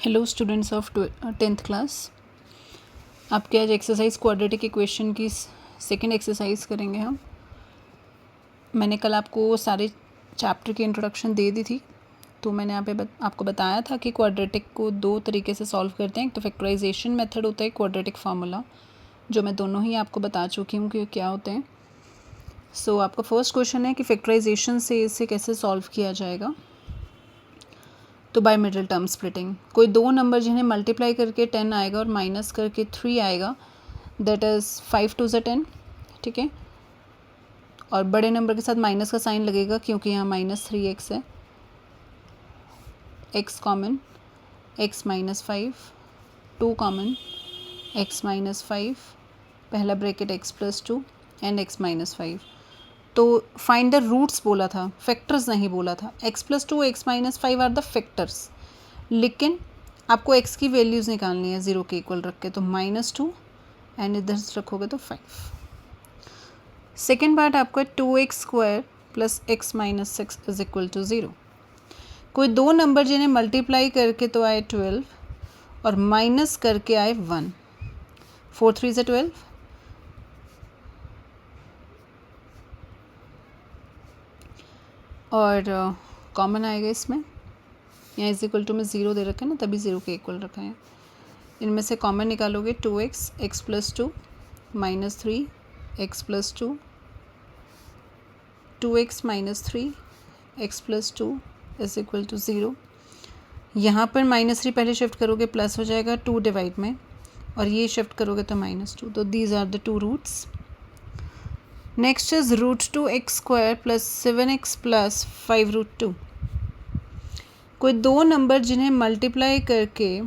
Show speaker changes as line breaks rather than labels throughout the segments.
Hello students of 10th class. आपके आज exercise quadratic equation की सेकंड एक्सरसाइज करेंगे हम। मैंने कल आपको सारे चैप्टर की इंट्रोडक्शन दे दी थी, तो मैंने यहाँ पे आपको बताया था कि क्वाड्रेटिक को दो तरीके से सॉल्व करते हैं। एक तो फैक्टराइजेशन मेथड होता है, क्वाड्रेटिक फार्मूला, जो मैं दोनों ही आपको बता चुकी हूँ कि क्या होते हैं। सो आपका फर्स्ट क्वेश्चन है कि फैक्टराइजेशन से इसे कैसे सॉल्व किया जाएगा। तो बाय मिडिल टर्म स्प्लिटिंग, कोई दो नंबर जिन्हें मल्टीप्लाई करके 10 आएगा और माइनस करके 3 आएगा, दैट इज़ 5 2 ज़ा 10, ठीक है। और बड़े नंबर के साथ माइनस का साइन लगेगा क्योंकि यहाँ -3x है। x common, x -5, 2 common, x -5, पहला ब्रैकेट x +2 एंड x -5। तो फाइंड द रूट्स बोला था, फैक्टर्स नहीं बोला था। x +2 x -5 are the factors, लेकिन आपको x की वैल्यूज़ निकालनी है 0 के इक्वल रख के, तो -2 एंड इधर रखोगे तो 5। सेकेंड पार्ट आपका 2x² + x -6 = 0। कोई दो नंबर जिन्हें मल्टीप्लाई करके तो आए 12 और माइनस करके आए 1। 4 3 ज़ा 12, और कॉमन आएगा इसमें। यहाँ = में 0 दे रखा है ना, तभी 0 के इक्वल रखा है। इनमें से कॉमन निकालोगे 2x x +2 -3 x +2, 2x -3 x +2 = 0। यहाँ पर -3 पहले शिफ्ट करोगे प्लस हो जाएगा 2 डिवाइड में, और ये शिफ्ट करोगे तो -2। तो these are the two roots. Next is √2x² + 7x + 5√2। कोई दो नंबर जिन्हें मल्टीप्लाई करके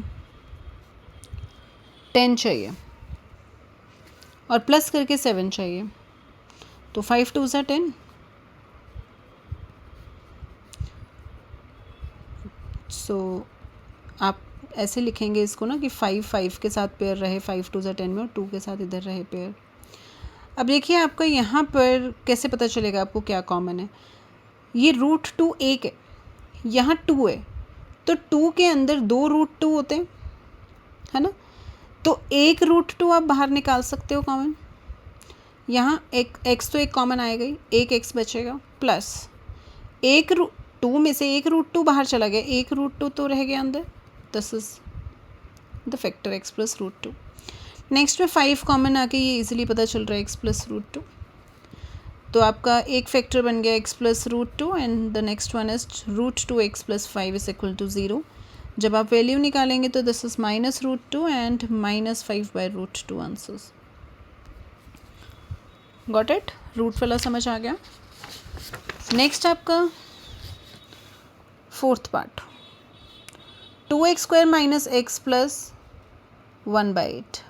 10 चाहिए और प्लस करके 7 चाहिए, तो 5 2 ज़ा 10। सो आप ऐसे लिखेंगे इसको ना कि 5 5 के साथ पेयर रहे 5 2 ज़ा 10 में, और 2 के साथ इधर रहे पेयर। अब देखिए आपका यहाँ पर कैसे पता चलेगा आपको क्या कॉमन है। ये √2 1 है, यहाँ 2 है, तो 2 के अंदर 2 √2 होते हैं, है ना। तो एक √2 आप बाहर निकाल सकते हो कॉमन। यहाँ एक x तो एक कॉमन आएगा ही, एक x बचेगा, प्लस एक 2 में से एक √2 बाहर चला गया, एक √2 तो रह गया अंदर। This is the factor x + √2। Next में 5 कॉमन आके ये इजीली पता चल रहा है x + √2। तो आपका एक फैक्टर बन गया x + √2 and the next one is √2x + 5 = 0। जब आप वैल्यू निकालेंगे तो this is -√2 and -5/√2 answers. Got it? Root वाला समझ आ गया। नेक्स्ट आपका फोर्थ पार्ट, 2x² - x + 1/8।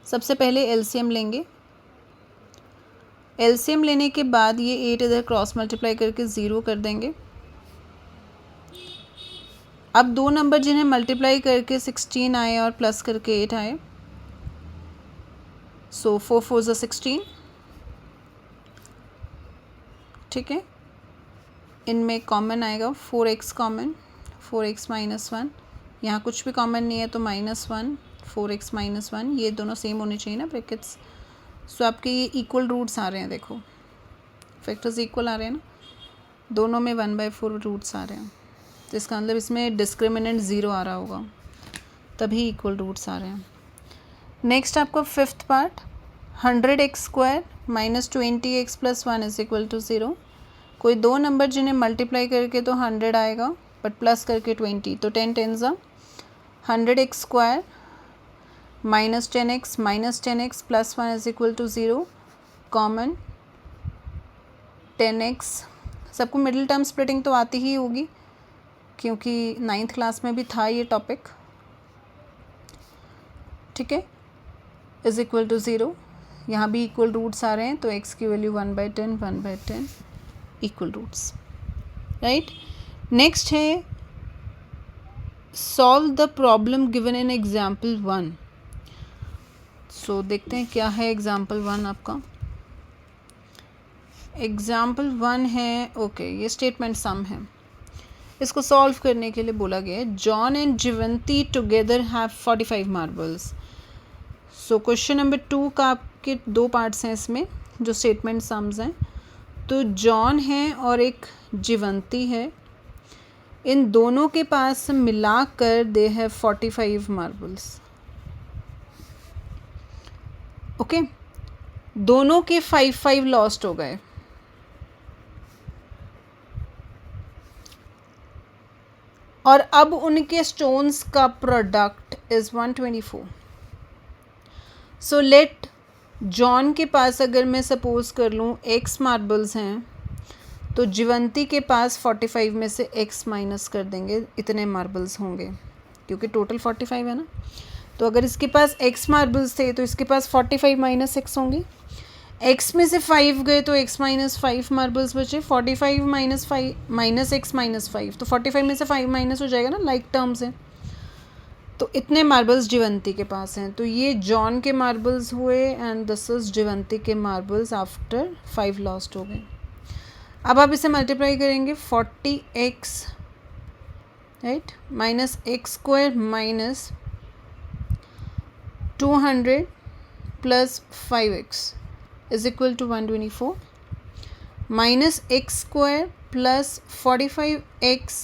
सबसे पहले एलसीएम लेंगे। एलसीएम लेने के बाद ये 8 इधर क्रॉस मल्टीप्लाई करके 0 कर देंगे। अब दो नंबर जिन्हें मल्टीप्लाई करके 16 आए और प्लस करके 8 आए, सो 4 4 ज़ा 16, ठीक है। इनमें कॉमन आएगा 4x कॉमन, 4x -1, यहाँ कुछ भी कॉमन नहीं है तो -1, 4x -1, ये दोनों सेम होने चाहिए ना ब्रैकेट्स। सो आपके ये इक्वल रूट्स आ रहे हैं, देखो फैक्टर्स इक्वल आ रहे हैं ना, दोनों में 1/4 रूट्स आ रहे हैं, तो इसका मतलब इसमें डिस्क्रिमिनेंट 0 आ रहा होगा, तभी इक्वल रूट्स आ रहे हैं। नेक्स्ट आपका फिफ्थ पार्ट, 100x² - 20x + 1 = 0। कोई दो नंबर जिन्हें मल्टीप्लाई करके तो 100 आएगा बट प्लस करके 20, तो 10 10 ज़ा 100x² -10x -10x + 1 = 0। Common 10x। सबको मिडिल टर्म स्प्लिटिंग तो आती ही होगी क्योंकि 9th क्लास में भी था ये टॉपिक, ठीक है। = 0। यहाँ भी इक्वल रूट्स आ रहे हैं, तो x की value 1/10 1/10 equal roots, right. Next है solve the problem given in example 1। सो देखते हैं क्या है एग्जाम्पल 1 आपका। एग्जाम्पल 1 है, ओके, ये स्टेटमेंट सम है। इसको सॉल्व करने के लिए बोला गया है John and Jivanti together have 45 marbles. So question number 2 का आपके 2 पार्ट्स हैं इसमें जो स्टेटमेंट सम्स हैं। तो जॉन है और एक जीवंती है, इन दोनों के पास मिलाकर दे हैव 45 मार्बल्स। ओके, दोनों के 5-5 लॉस्ट हो गए। और अब उनके स्टोन्स का product is 124। So let John के पास अगर मैं सपोज कर लूँ x मार्बल्स हैं, तो जीवंती के पास 45 में से x माइनस कर देंगे, इतने मार्बल्स होंगे क्योंकि टोटल 45 है ना। तो अगर इसके पास x मार्बल्स थे तो इसके पास 45 माइनस x होंगे, x में से 5 गए तो x माइनस 5 मार्बल्स बचे, 45 माइनस 5 माइनस x माइनस 5, तो 45 में से 5 माइनस हो जाएगा ना, लाइक टर्म्स हैं। तो इतने मार्बल्स जीवंती के पास हैं। तो ये जॉन के मार्बल्स हुए एंड दिस इज जीवंती के मार्बल्स आफ्टर 5 लॉस्ट हो गए। अब आप इसे मल्टीप्लाई करेंगे 40x right minus x square minus 200 plus 5x is equal to 124 minus x square plus 45x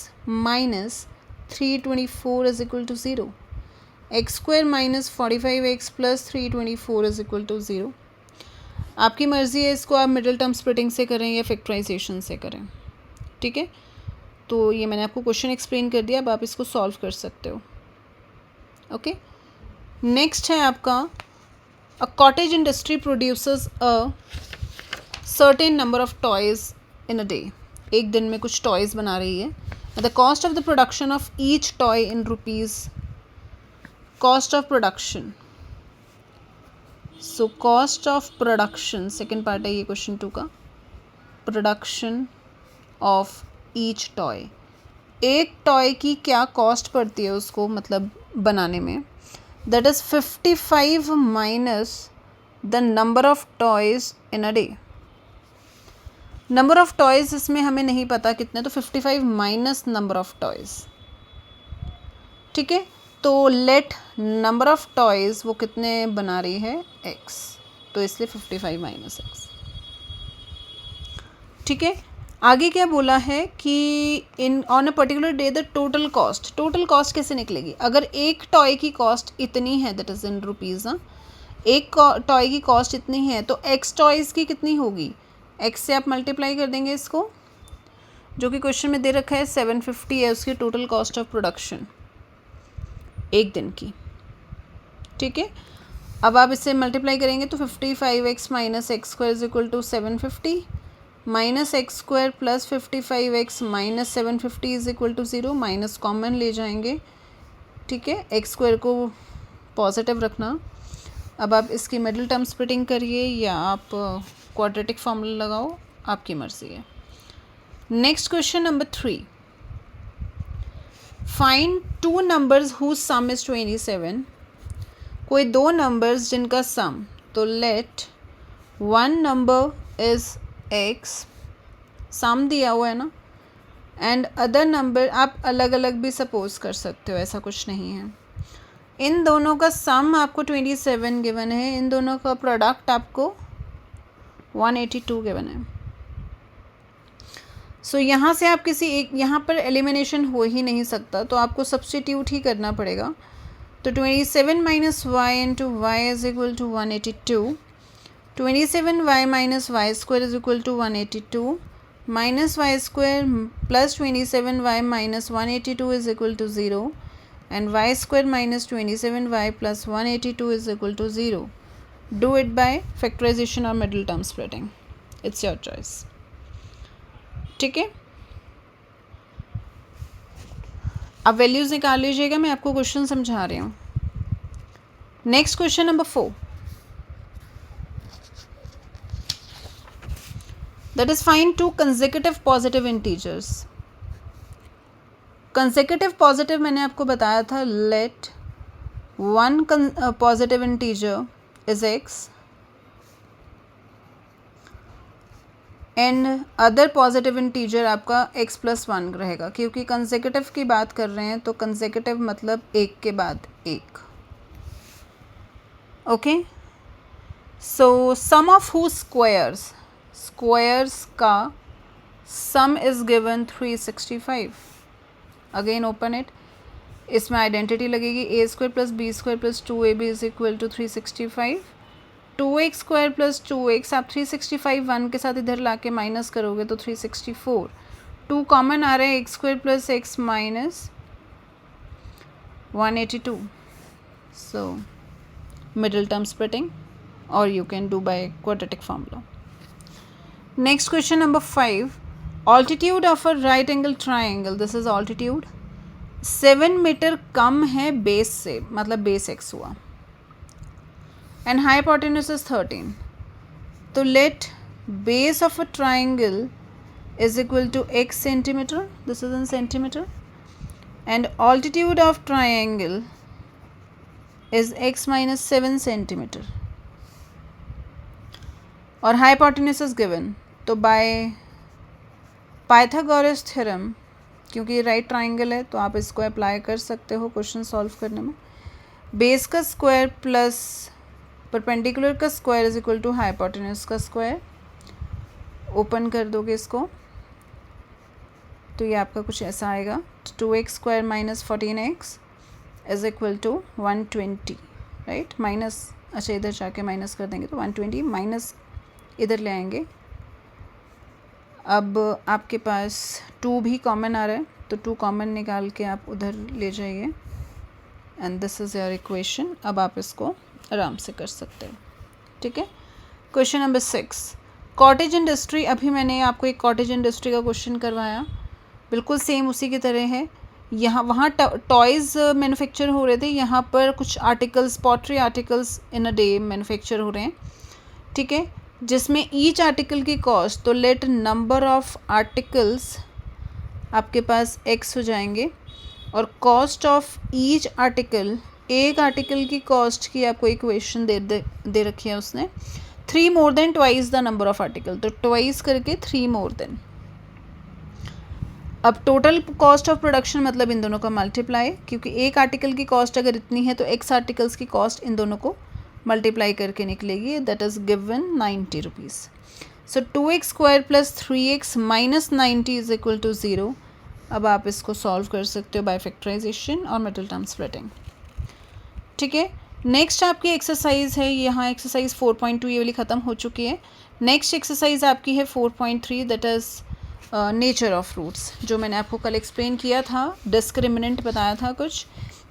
minus 324 is equal to 0. x square minus 45x plus 324 is equal to 0. आपकी मर्ज़ी है, इसको आप मिडिल टर्म स्प्लिटिंग से करें या factorisation से करें, ठीक है। तो ये मैंने आपको क्वेश्चन एक्सप्लेन कर दिया, अब आप इसको सॉल्व कर सकते हो। ओके, नेक्स्ट है आपका A cottage industry produces a certain number of toys in a day. एक दिन में कुछ toys बना रही है। The cost of the production of each toy in rupees. Cost of production. So cost of production second part है ये question 2 का। Production of each toy. एक toy की क्या cost पड़ती है उसको मतलब बनाने में, that is 55 minus the number of toys in a day. Number of toys इसमें हमें नहीं पता कितने, तो 55 माइनस नंबर ऑफ टॉयज़, ठीक है। तो लेट नंबर ऑफ टॉयज़ वो कितने बना रही है x, तो इसलिए 55 माइनस x, ठीक है। आगे क्या बोला है कि in on a particular day the total cost कैसे निकलेगी। अगर एक टॉय की कॉस्ट इतनी है दैट इज़ इन रुपीज़, एक टॉय की कॉस्ट इतनी है तो एक्स टॉयज़ की कितनी होगी, एक्स से आप मल्टीप्लाई कर देंगे इसको, जो कि क्वेश्चन में दे रखा है 750 है उसकी टोटल कॉस्ट ऑफ प्रोडक्शन एक दिन की, ठीक है। अब आप इससे मल्टीप्लाई करेंगे तो 55x minus x square is equal to 750 minus x square plus 55x minus 750 is equal to 0, minus common ले जाएंगे, ठीक है। एक्स स्क्वायर को पॉजिटिव रखना। अब आप इसकी मिडिल टर्म स्प्लिटिंग करिए या आप क्वाड्रेटिक फार्मूला लगाओ, आपकी मर्ज़ी है। Next question number 3, find 2 numbers whose sum is 27। कोई 2 नंबर्स जिनका सम, तो let 1 number is x, sum दिया हुआ है ना, एंड अदर नंबर आप अलग अलग भी सपोज कर सकते हो, ऐसा कुछ नहीं है। इन दोनों का सम आपको 27 गिवन है, इन दोनों का प्रोडक्ट आपको 182 गिवन है। सो यहाँ से आप किसी एक, यहाँ पर एलिमिनेशन हो ही नहीं सकता, तो आपको सब्स्टिट्यूट ही करना पड़ेगा। तो 27 minus y into y is equal to 182, 27y minus y square is equal to 182, minus y square plus 27y minus 182 is equal to 0, and y square minus 27y plus 182 is equal to 0. Do it by factorization or middle term splitting. It's your choice. ठीक है, अब values निकाल लीजिएगा, मैं आपको question समझा रही हूँ। Next question number 4, that is find 2 consecutive positive integers. Consecutive positive मैंने आपको बताया था, let 1 positive integer is x and other positive integer आपका x+1 रहेगा, क्योंकि कंसेक्यूटिव की बात कर रहे हैं तो कंसेक्यूटिव मतलब एक के बाद एक. Okay, so sum of whose squares का sum is given 365. Again open it. इसमें आइडेंटिटी लगेगी a² + b² + 2ab is equal to 365. 2x² + 2x आप 365 1 के साथ इधर ला के माइनस करोगे तो 364. 2 कॉमन आ रहा है x² + x minus 182. So middle term splitting, और you can do by quadratic formula. Next question number 5. Altitude of a right angle triangle, this is altitude 7 metre कम है बेस से, मतलब बेस x हुआ, and hypotenuse is 13. तो let base of a triangle is equal to x centimeter, this is in centimeter, and altitude of triangle is x minus 7 centimeter, और hypotenuse is given. तो by Pythagoras theorem, क्योंकि right triangle है तो आप इसको apply कर सकते हो क्वेश्चन सॉल्व करने में. बेस का स्क्वायर प्लस परपेंडिकुलर का square is equal to hypotenuse का स्क्वायर. ओपन कर दोगे इसको तो ये आपका कुछ ऐसा आएगा. 2x² minus 14x is equal to 120, right. Minus, अच्छा इधर जाके माइनस कर देंगे तो 120 माइनस इधर ले आएंगे. अब आपके पास 2 भी कॉमन आ रहा है तो 2 कॉमन निकाल के आप उधर ले जाइए, and this is your equation. अब आप इसको आराम से कर सकते हैं, ठीक है. Question number 6. कॉटेज इंडस्ट्री, अभी मैंने आपको एक कॉटेज इंडस्ट्री का क्वेश्चन करवाया, बिल्कुल सेम उसी की तरह है. यहाँ वहाँ टॉयज़ मैन्युफैक्चर हो रहे थे, यहाँ पर कुछ articles, pottery articles in a day manufacture हो रहे हैं, ठीक है, जिसमें ईच आर्टिकल की कॉस्ट, तो लेट नंबर ऑफ आर्टिकल्स आपके पास x हो जाएंगे, और कॉस्ट ऑफ ईच आर्टिकल, एक आर्टिकल की कॉस्ट की आपको इक्वेशन दे रखी है उसने. 3 more than twice the number of article, तो ट्वाइस करके 3 more than. अब टोटल कॉस्ट ऑफ प्रोडक्शन मतलब इन दोनों का मल्टीप्लाई, क्योंकि एक आर्टिकल की कॉस्ट अगर इतनी है तो x आर्टिकल्स की कॉस्ट इन दोनों को मल्टीप्लाई करके निकलेगी. That is given 90 rupees. So 2x² + 3x minus 90 is equal to 0. अब आप इसको सॉल्व कर सकते हो बाय फैक्टराइजेशन और मिडिल टर्म स्प्लिटिंग, ठीक है. नेक्स्ट आपकी एक्सरसाइज है, यहाँ एक्सरसाइज 4.2 ये वाली ख़त्म हो चुकी है. नेक्स्ट एक्सरसाइज आपकी है 4.3, that is nature of roots, जो मैंने आपको कल एक्सप्लेन किया था. डिस्क्रिमिनेंट बताया था कुछ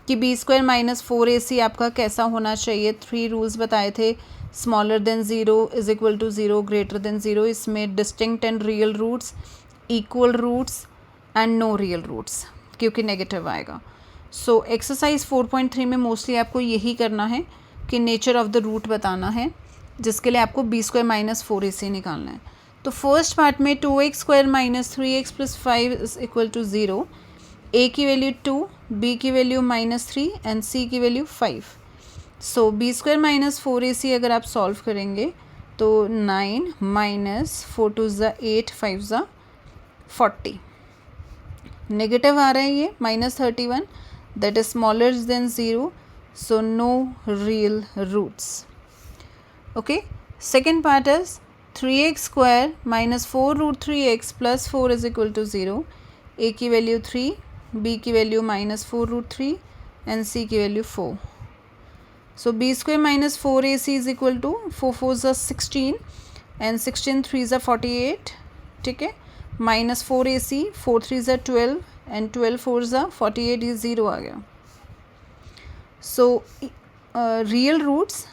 कि b² माइनस 4ac आपका कैसा होना चाहिए. 3 रूल्स बताए थे. Smaller than 0 is equal to 0, greater than 0, इसमें distinct and real roots, equal roots and no real roots, क्योंकि नेगेटिव आएगा. सो एक्सरसाइज 4.3 में मोस्टली आपको यही करना है कि नेचर ऑफ द रूट बताना है, जिसके लिए आपको b² माइनस 4ac निकालना है. तो फर्स्ट पार्ट में 2x² minus 3x + 5 is equal to 0, a की वैल्यू 2, b की वैल्यू -3 एंड c की value 5. So b² minus 4ac अगर आप सॉल्व करेंगे तो 9 माइनस 4 2 ज़ा 8, 5 ज़ा 40. नेगेटिव आ रहा है ये -31, that is smaller than 0, so no real roots. Okay, second part is 3x² minus 4√3x + 4 is equal to 0, a की वैल्यू 3, b की वैल्यू -4√3 एंड c की value 4. So b² minus 4ac is equal to 4 4 ज़ा 16 and 16 3 ज़ा 48, ठीक है, -4ac, 4 3 ज़ा 12 and 12 4 ज़ा 48, ये 0 आ गया. So real roots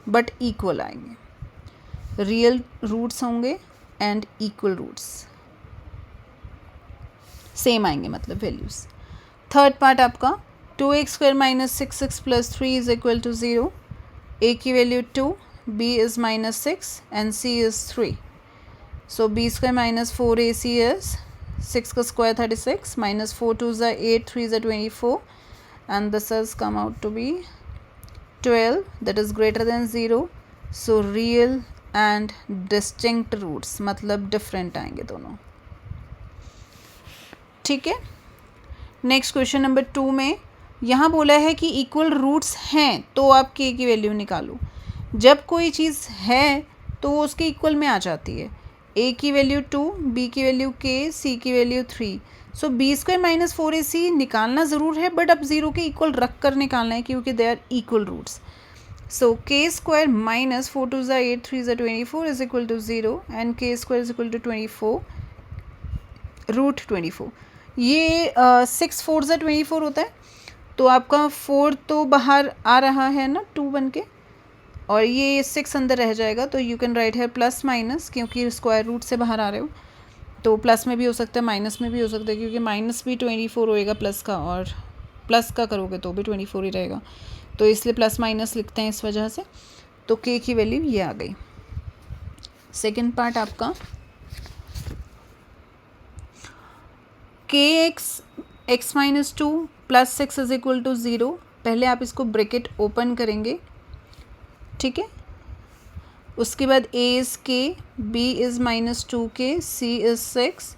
but equal आएंगे, रियल रूट्स होंगे एंड इक्वल रूट्स सेम आएंगे, मतलब वैल्यूज़. थर्ड पार्ट आपका 2x² minus 6x + 3 is equal to 0, a की value 2, b is -6 and c is 3. So b² minus 4ac is 6 का square 36 minus 4 2 ज़ा 8, 3 ज़ा 24 and this has come out to be 12, that is greater than 0. So real and distinct roots, मतलब different आएंगे दोनों। ठीक है। Next question number 2 में यहाँ बोला है कि इक्वल रूट्स हैं तो आप के की वैल्यू निकालो। जब कोई चीज़ है तो वो उसके इक्वल में आ जाती है। ए की वैल्यू 2, बी की वैल्यू के, सी की वैल्यू 3। सो बी स्क्वायर माइनस 4ac निकालना ज़रूर है, बट अब ज़ीरो के इक्वल रख कर निकालना है क्योंकि दे आर इक्वल रूट्स। सो के स्क्वायर माइनस 4 2 ज़ा 8 3 ज़ा 24 is equal to 0 and k square is equal to 24 root 24। ये 6 4 ज़ा 24 होता है, तो आपका 4 तो बाहर आ रहा है ना 2 बन के, और ये 6 अंदर रह जाएगा। तो यू कैन राइट है प्लस माइनस, क्योंकि स्क्वायर रूट से बाहर आ रहे हो तो प्लस में भी हो सकता है माइनस में भी हो सकता है, क्योंकि माइनस भी 24 होएगा प्लस का, और प्लस का करोगे तो भी 24 ही रहेगा, तो इसलिए प्लस माइनस लिखते हैं इस वजह से। तो के की वैल्यू ये आ गई। सेकेंड पार्ट आपका k x minus 2 plus 6 is equal to 0। पहले आप इसको ब्रैकेट ओपन करेंगे, ठीक है। उसके बाद a is k, b is minus 2k, c is 6,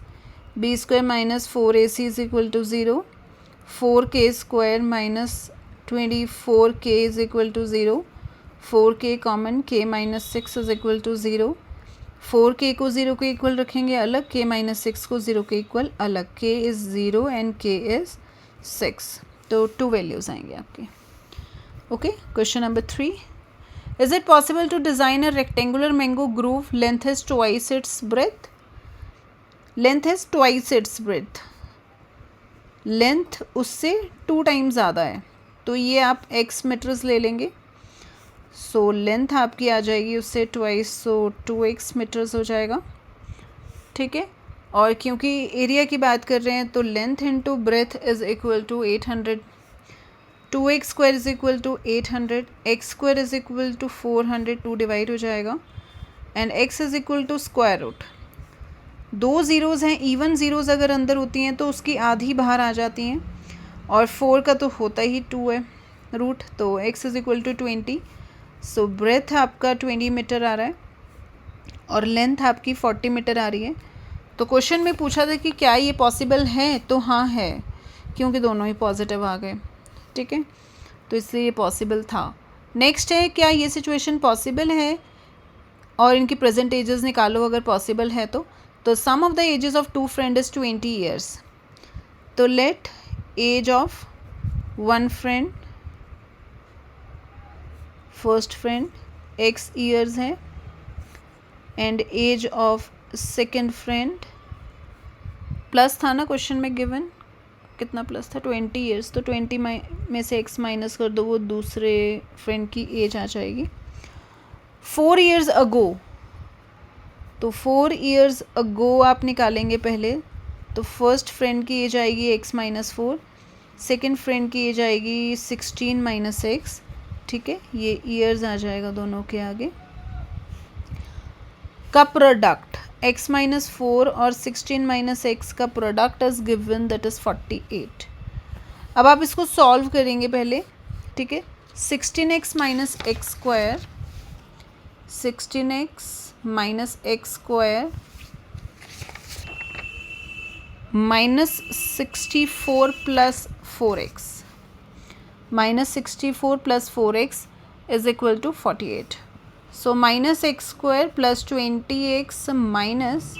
b square minus 4ac is equal to 0, 4k square minus 24k is equal to 0, 4k common, k minus 6 is equal to 0, 4k को 0 के equal रखेंगे अलग, k minus 6 को 0 के equal अलग, k is 0 and k is 6। तो 2 values आएंगे आपके। Okay, question number 3, is it possible to design a rectangular mango groove length is twice its breadth? Length is twice its breadth, length उससे 2 times ज़्यादा है, तो ये आप x मीटर्स ले लेंगे। सो लेंथ आपकी आ जाएगी उससे ट्वाइस, सो 2x मीटर्स हो जाएगा, ठीक है। और क्योंकि एरिया की बात कर रहे हैं तो length into breadth is equal to 800, 2x square is equal to 800, x square is equal to 400, 2 divide हो जाएगा, and x is equal to square root. 2 zeros हैं, इवन ज़ीरोज़ अगर अंदर होती हैं तो उसकी आधी बाहर आ जाती हैं, और 4 का तो होता ही 2 है रूट, तो x is equal to 20। So breadth आपका 20 मीटर आ रहा है और लेंथ आपकी 40 मीटर आ रही है। तो क्वेश्चन में पूछा था कि क्या ये पॉसिबल है, तो हाँ है, क्योंकि दोनों ही पॉजिटिव आ गए, ठीक है, तो इसलिए ये पॉसिबल था। नेक्स्ट है, क्या ये सिचुएशन पॉसिबल है और इनकी प्रेजेंट एजेस निकालो अगर पॉसिबल है तो sum of the ages of 2 friend is 20 years. तो let age of 1 friend, first friend x years है, and age of second friend, plus था ना क्वेश्चन में गिवन, कितना प्लस था 20 ईयर्स, तो 20 में से x माइनस कर दो, वो दूसरे फ्रेंड की एज आ जाएगी। 4 ईयर्स अगो, तो 4 ईयर्स अगो आप निकालेंगे पहले, तो फर्स्ट फ्रेंड की एज आएगी x माइनस 4, सेकेंड फ्रेंड की एज आएगी 16 माइनस x, ठीक है, ये ईयर्स आ जाएगा दोनों के आगे। का प्रोडक्ट x माइनस 4 और 16 माइनस x का product is given, that is 48। अब आप इसको सॉल्व करेंगे पहले, ठीक है। 16x minus x square, 16x minus x square minus 64 plus 4x, minus 64 plus 4x is equal to 48। So minus x square plus 20x minus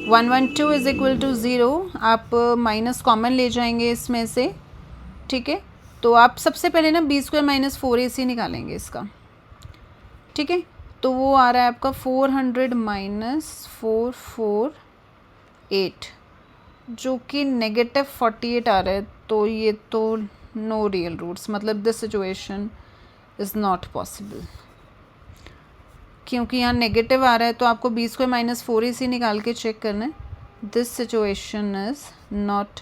112 is equal to 0। आप minus common ले जाएंगे इसमें से, ठीक है। तो आप सबसे पहले ना बी स्क्वायर माइनस 4ac निकालेंगे इसका, ठीक है। तो वो आ रहा है आपका 400 माइनस 448, जो कि नेगेटिव 48 आ रहा है, तो ये तो नो रियल रूट्स, मतलब this situation is not possible, क्योंकि यहाँ नेगेटिव आ रहा है, तो आपको बी स्क्वायर माइनस 4ac निकाल के चेक करना है। This situation is not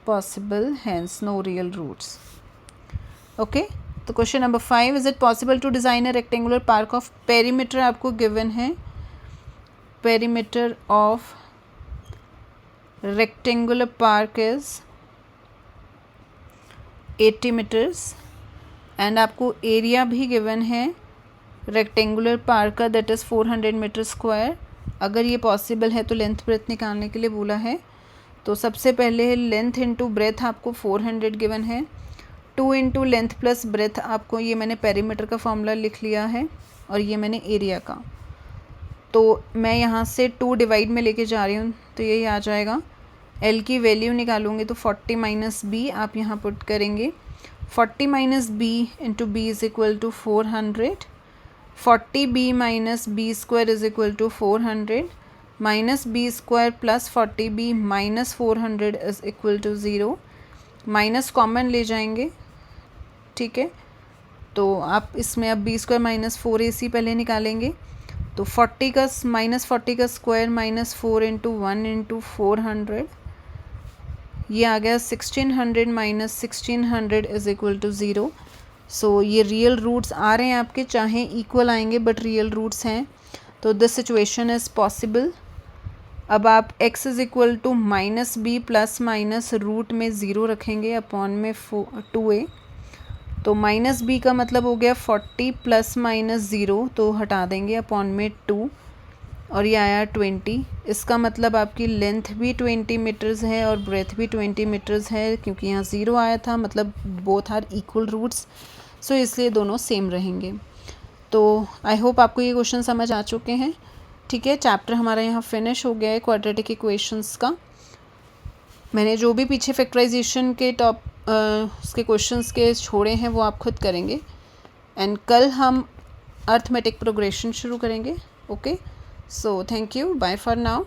possible, hence no real roots. Okay, तो question number 5, is it possible to design a rectangular park of, perimeter आपको गिवन है, perimeter of rectangular park is 80 metres, and आपको area भी given है rectangular park का that is 400 metre square. अगर ये possible है तो लेंथ ब्रेथ निकालने के लिए बोला है। तो सबसे पहले लेंथ इंटू ब्रेथ आपको 400 गिवन है, 2 इंटू लेंथ प्लस ब्रेथ आपको, ये मैंने पेरीमीटर का फॉर्मूला लिख लिया है और ये मैंने एरिया का। तो मैं यहाँ से 2 डिवाइड में लेके जा रही हूँ तो यही आ जाएगा। एल की वैल्यू निकालूंगी तो 40 माइनस बी आप यहाँ पुट करेंगे। 40 minus B into B is equal to 400, 40 B minus B square is equal to 400, minus B square plus 40 B minus 400 is equal to 0। Minus common ले जाएंगे, ठीक है। तो आप इसमें अब बी स्क्वायर माइनस 4ac पहले निकालेंगे। तो 40 का माइनस 40 का स्क्वायर माइनस 4 इंटू 1 इंटू 400, ये आ गया 1600 माइनस 1600 इज़ इक्वल टू 0। सो ये रियल रूट्स आ रहे हैं आपके, चाहे इक्वल आएंगे बट रियल रूट्स हैं। तो दिस सिचुएशन इज़ पॉसिबल। अब आप x is equal to minus B plus minus root में 0 रखेंगे अपॉन में 2a। तो माइनस बी का मतलब हो गया 40 प्लस माइनस 0, तो हटा देंगे अपॉन में 2 और ये आया 20। इसका मतलब आपकी लेंथ भी 20 मीटर्स है और ब्रेथ भी 20 मीटर्स है, क्योंकि यहाँ 0 आया था, मतलब बोथ आर इक्वल रूट्स, सो इसलिए दोनों सेम रहेंगे। तो आई होप आपको ये क्वेश्चन समझ आ चुके हैं, ठीक है। चैप्टर हमारा यहाँ फिनिश हो गया है क्वाड्रेटिक इक्वेशंस का। मैंने जो भी पीछे फैक्टराइजेशन के उसके क्वेश्चंस के छोड़े हैं वो आप खुद करेंगे, एंड कल हम अर्थमेटिक प्रोग्रेशन शुरू करेंगे। Okay, so thank you, bye for now.